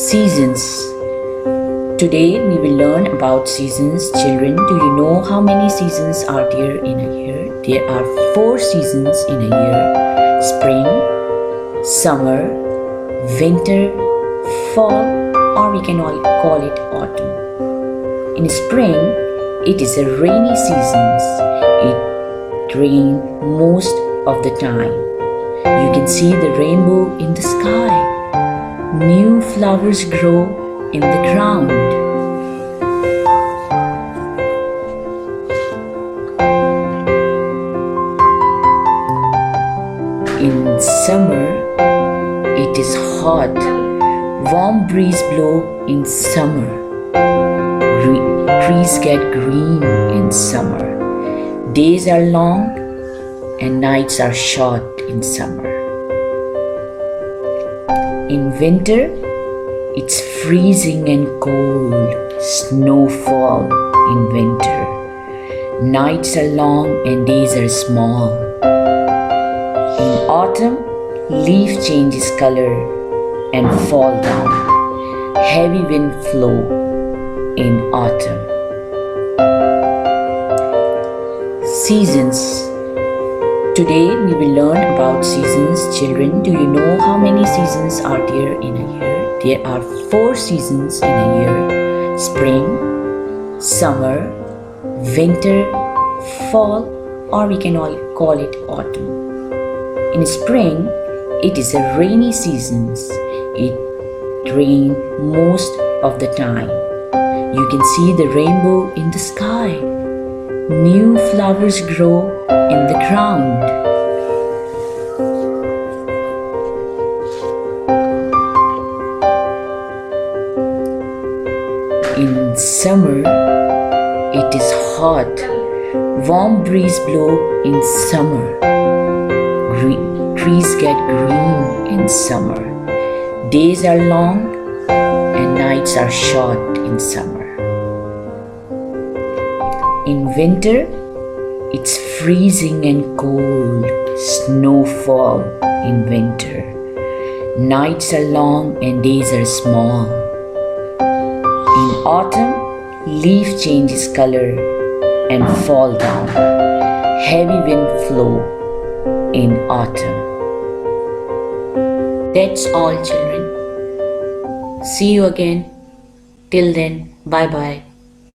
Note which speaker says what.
Speaker 1: Seasons. Today we will learn about seasons. Children, do you know how many seasons are there in a year? There are 4 seasons in a year: spring, summer, winter, fall, or we can all call it autumn. In spring, it is a rainy season. It rains most of the time. You can see the rainbow in the sky. New flowers grow in the ground. In summer, it is hot. Warm breeze blow in summer. Trees get green in summer. Days are long and nights are short in summer. In winter, it's freezing and cold. Snowfall in winter. Nights are long and days are small. In autumn, leaf changes color and fall down. Heavy wind flow in autumn. Seasons. Today we will learn about seasons. Children, do you know how many seasons are there in a year? There are 4 seasons in a year: spring, summer, winter, fall, or we can all call it autumn. In spring, it is a rainy season. It rains most of the time. You can see the rainbow in the sky. New flowers grow in the ground. In summer, it is hot. Warm breeze blow in summer. Trees get green in summer. Days are long and nights are short in summer. In winter, it's freezing and cold. Snowfall in winter. Nights are long and days are small. In autumn, leaf changes color and fall down. Heavy wind flow in autumn. That's all, children. See you again. Till then, bye bye.